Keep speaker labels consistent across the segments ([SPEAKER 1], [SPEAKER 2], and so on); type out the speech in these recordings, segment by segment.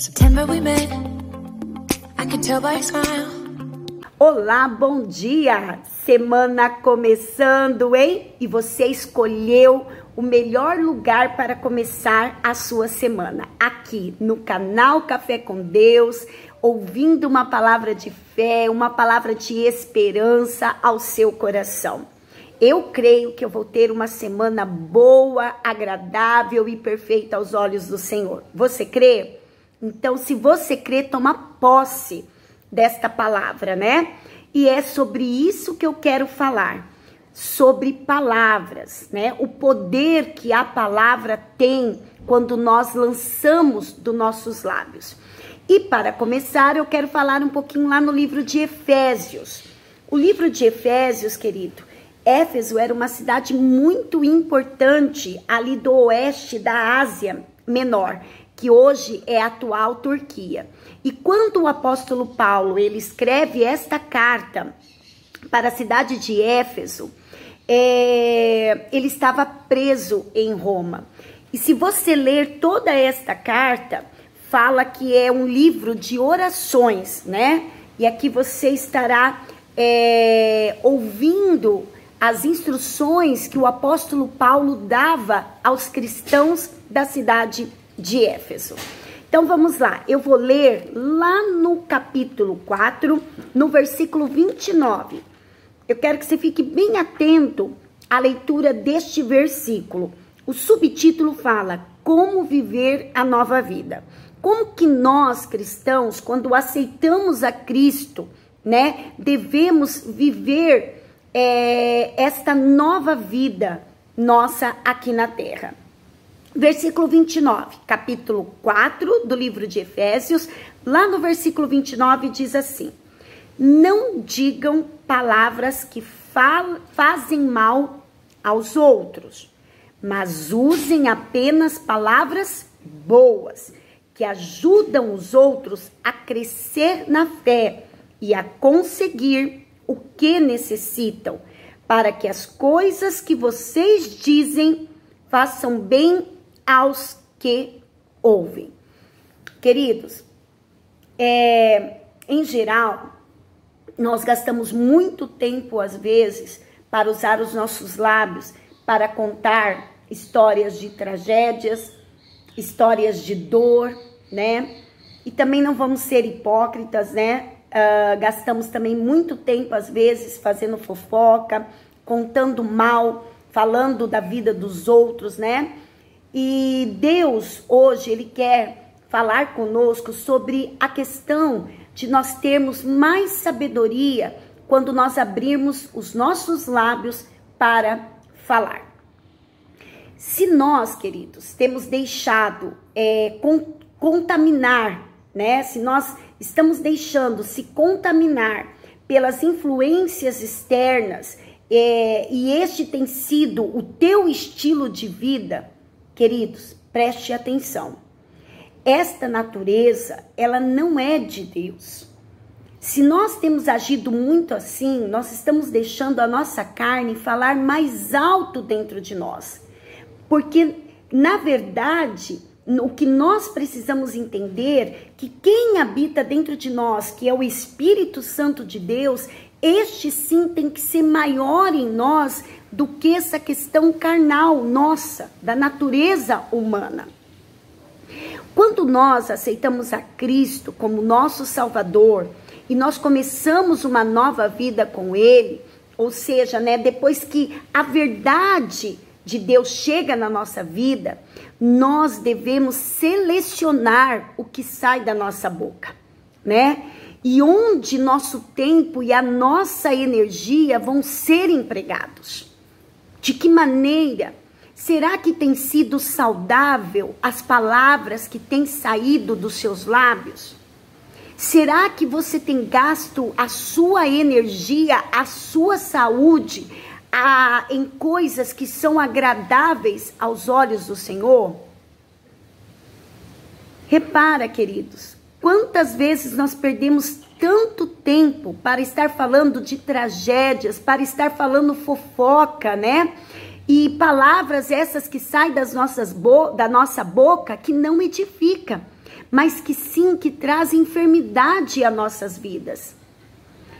[SPEAKER 1] September we met, I could tell by your smile.
[SPEAKER 2] Olá, bom dia! Semana começando, hein? E você escolheu o melhor lugar para começar a sua semana. Aqui no canal Café com Deus, ouvindo uma palavra de fé, uma palavra de esperança ao seu coração. Eu creio que eu vou ter uma semana boa, agradável e perfeita aos olhos do Senhor. Você crê? Então, se você crê, toma posse desta palavra, né? E é sobre isso que eu quero falar, sobre palavras, né? O poder que a palavra tem quando nós lançamos dos nossos lábios. E para começar, eu quero falar um pouquinho lá no livro de Efésios. O livro de Efésios, querido, Éfeso era uma cidade muito importante ali do oeste da Ásia Menor, que hoje é a atual Turquia. E quando o apóstolo Paulo ele escreve esta carta para a cidade de Éfeso, ele estava preso em Roma. E se você ler toda esta carta, fala que é um livro de orações, né? E aqui você estará ouvindo as instruções que o apóstolo Paulo dava aos cristãos da cidade de Éfeso. Então vamos lá, eu vou ler lá no capítulo 4, no versículo 29. Eu quero que você fique bem atento à leitura deste versículo. O subtítulo fala, como viver a nova vida. Como que nós cristãos, quando aceitamos a Cristo, né, devemos viver esta nova vida nossa aqui na terra. Versículo 29, capítulo 4 do livro de Efésios, lá no versículo 29 diz assim: não digam palavras que fazem mal aos outros, mas usem apenas palavras boas, que ajudam os outros a crescer na fé e a conseguir o que necessitam, para que as coisas que vocês dizem façam bem aos que ouvem. Queridos, em geral, nós gastamos muito tempo, às vezes, para usar os nossos lábios, para contar histórias de tragédias, histórias de dor, né? E também não vamos ser hipócritas, né? Gastamos também muito tempo, às vezes, fazendo fofoca, contando mal, falando da vida dos outros, né? E Deus, hoje, Ele quer falar conosco sobre a questão de nós termos mais sabedoria quando nós abrirmos os nossos lábios para falar. Se nós, queridos, temos deixado contaminar, né? Se nós estamos deixando se contaminar pelas influências externas e este tem sido o teu estilo de vida, queridos, preste atenção. Esta natureza, ela não é de Deus. Se nós temos agido muito assim, nós estamos deixando a nossa carne falar mais alto dentro de nós. Porque, na verdade, o que nós precisamos entender, que quem habita dentro de nós, que é o Espírito Santo de Deus, este sim tem que ser maior em nós do que essa questão carnal nossa, da natureza humana. Quando nós aceitamos a Cristo como nosso Salvador e nós começamos uma nova vida com Ele, ou seja, né, depois que a verdade de Deus chega na nossa vida, nós devemos selecionar o que sai da nossa boca, né? E onde nosso tempo e a nossa energia vão ser empregados. De que maneira? Será que tem sido saudável as palavras que têm saído dos seus lábios? Será que você tem gasto a sua energia, a sua saúde em coisas que são agradáveis aos olhos do Senhor? Repara, queridos, quantas vezes nós perdemos tanto tempo para estar falando de tragédias, para estar falando fofoca, né? E palavras essas que saem da nossa boca que não edifica. mas que sim, que traz enfermidade a nossas vidas.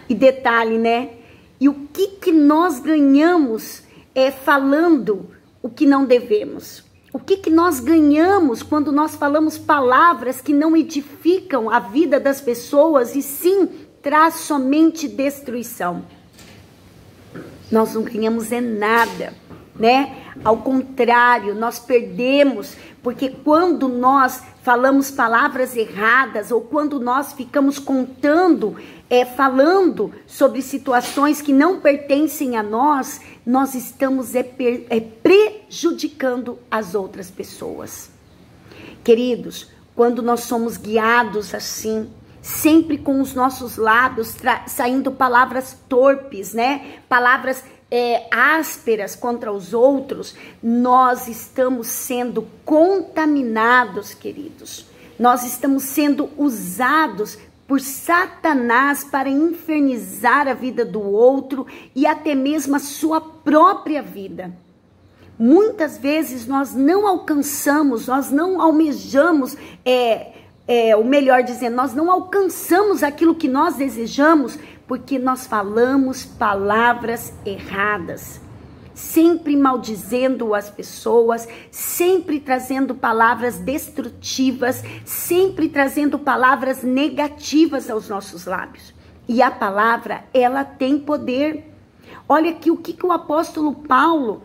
[SPEAKER 2] E detalhe, né? E o que nós ganhamos falando o que não devemos? O que nós ganhamos quando nós falamos palavras que não edificam a vida das pessoas e sim traz somente destruição? Nós não ganhamos nada, né? Ao contrário, nós perdemos, porque quando nós falamos palavras erradas ou quando nós ficamos contando, falando sobre situações que não pertencem a nós, nós estamos prejudicando as outras pessoas. Queridos, quando nós somos guiados assim, sempre com os nossos lábios saindo palavras torpes, né? Palavras ásperas contra os outros, nós estamos sendo contaminados, queridos. Nós estamos sendo usados por Satanás para infernizar a vida do outro e até mesmo a sua própria vida. Muitas vezes nós não alcançamos, nós não almejamos, o melhor dizendo, nós não alcançamos aquilo que nós desejamos porque nós falamos palavras erradas, sempre maldizendo as pessoas, sempre trazendo palavras destrutivas, sempre trazendo palavras negativas aos nossos lábios. E a palavra, ela tem poder. Olha aqui o que o apóstolo Paulo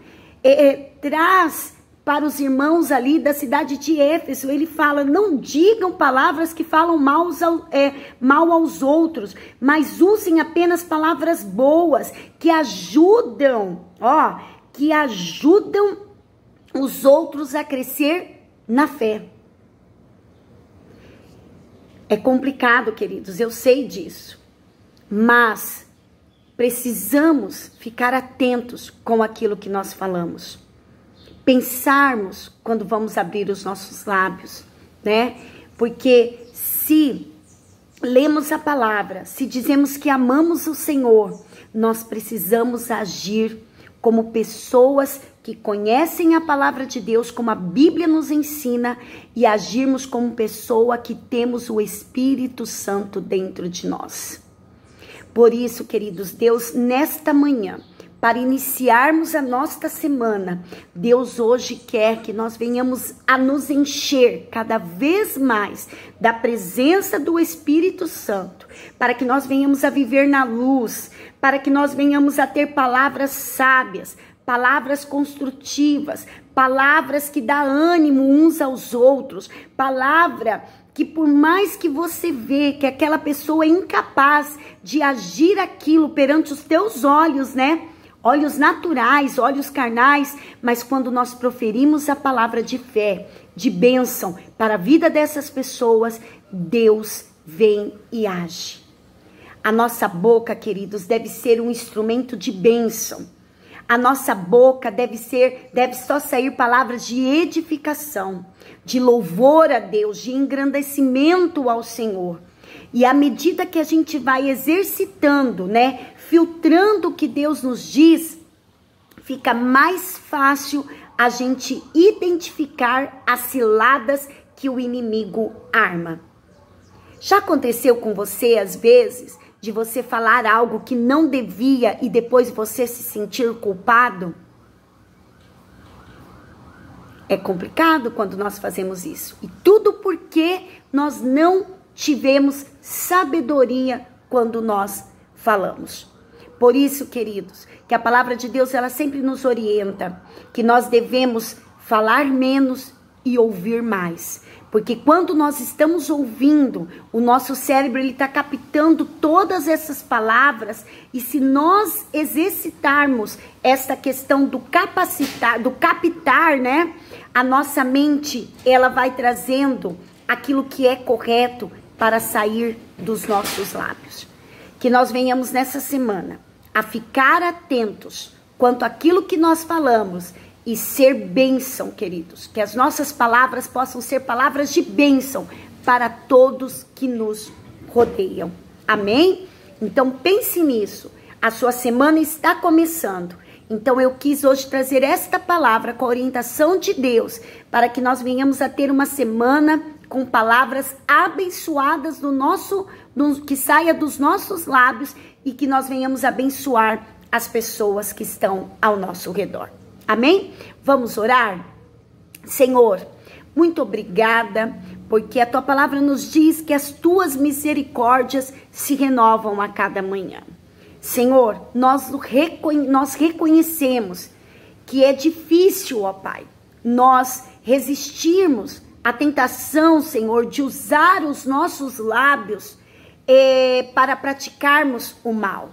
[SPEAKER 2] traz para os irmãos ali da cidade de Éfeso. Ele fala, não digam palavras que falam mal aos outros, mas usem apenas palavras boas, que ajudam os outros a crescer na fé. É complicado, queridos, eu sei disso, mas precisamos ficar atentos com aquilo que nós falamos. Pensarmos quando vamos abrir os nossos lábios, né? Porque se lemos a palavra, se dizemos que amamos o Senhor, nós precisamos agir como pessoas que conhecem a palavra de Deus, como a Bíblia nos ensina, e agirmos como pessoa que temos o Espírito Santo dentro de nós. Por isso, queridos, Deus, nesta manhã, para iniciarmos a nossa semana, Deus hoje quer que nós venhamos a nos encher cada vez mais da presença do Espírito Santo, para que nós venhamos a viver na luz, para que nós venhamos a ter palavras sábias, palavras construtivas, palavras que dão ânimo uns aos outros, palavra que por mais que você vê que aquela pessoa é incapaz de agir aquilo perante os teus olhos, né? Olhos naturais, olhos carnais, mas quando nós proferimos a palavra de fé, de bênção para a vida dessas pessoas, Deus vem e age. A nossa boca, queridos, deve ser um instrumento de bênção. A nossa boca deve só sair palavras de edificação, de louvor a Deus, de engrandecimento ao Senhor. E à medida que a gente vai exercitando, né, filtrando o que Deus nos diz, fica mais fácil a gente identificar as ciladas que o inimigo arma. Já aconteceu com você, às vezes, de você falar algo que não devia e depois você se sentir culpado? É complicado quando nós fazemos isso. E tudo porque nós não tivemos sabedoria quando nós falamos. Por isso, queridos, que a palavra de Deus, ela sempre nos orienta que nós devemos falar menos e ouvir mais. Porque quando nós estamos ouvindo, o nosso cérebro ele está captando todas essas palavras, e se nós exercitarmos essa questão do captar, né? A nossa mente, ela vai trazendo aquilo que é correto para sair dos nossos lábios. Que nós venhamos nessa semana a ficar atentos quanto àquilo que nós falamos e ser bênção, queridos. Que as nossas palavras possam ser palavras de bênção para todos que nos rodeiam. Amém? Então pense nisso. A sua semana está começando. Então eu quis hoje trazer esta palavra com a orientação de Deus, para que nós venhamos a ter uma semana com palavras abençoadas que saia dos nossos lábios e que nós venhamos abençoar as pessoas que estão ao nosso redor. Amém? Vamos orar? Senhor, muito obrigada, porque a tua palavra nos diz que as tuas misericórdias se renovam a cada manhã. Senhor, nós reconhecemos que é difícil, ó Pai, nós resistirmos à tentação, Senhor, de usar os nossos lábios para praticarmos o mal.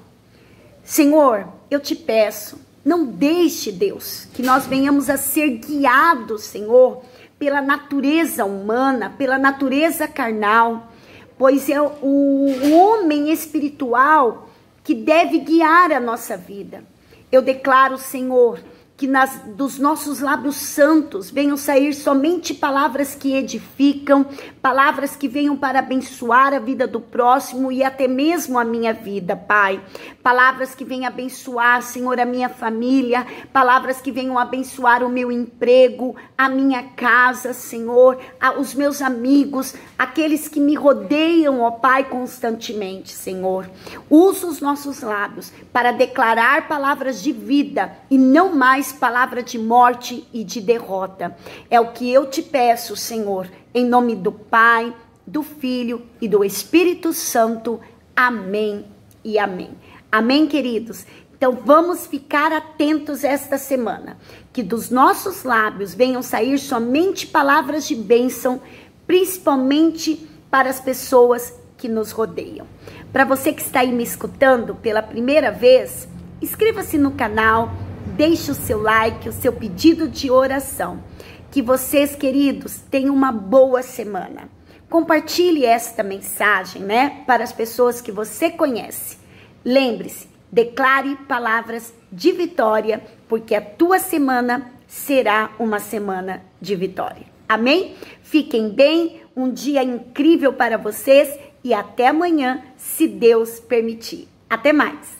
[SPEAKER 2] Senhor, eu te peço, não deixe, Deus, que nós venhamos a ser guiados, Senhor, pela natureza humana, pela natureza carnal, pois é o homem espiritual que deve guiar a nossa vida. Eu declaro, Senhor, que dos nossos lábios santos venham sair somente palavras que edificam, palavras que venham para abençoar a vida do próximo e até mesmo a minha vida, Pai. Palavras que venham abençoar, Senhor, a minha família, palavras que venham abençoar o meu emprego, a minha casa, Senhor, os meus amigos, aqueles que me rodeiam, ó Pai, constantemente, Senhor. Usa os nossos lábios para declarar palavras de vida e não mais palavra de morte e de derrota. É o que eu te peço, Senhor, em nome do Pai, do Filho e do Espírito Santo. Amém e amém. Amém, queridos? Então vamos ficar atentos esta semana, que dos nossos lábios venham sair somente palavras de bênção, principalmente para as pessoas que nos rodeiam. Para você que está aí me escutando pela primeira vez, inscreva-se no canal, deixe o seu like, o seu pedido de oração. Que vocês, queridos, tenham uma boa semana. Compartilhe esta mensagem, para as pessoas que você conhece. Lembre-se, declare palavras de vitória, porque a tua semana será uma semana de vitória. Amém? Fiquem bem, um dia incrível para vocês e até amanhã, se Deus permitir. Até mais!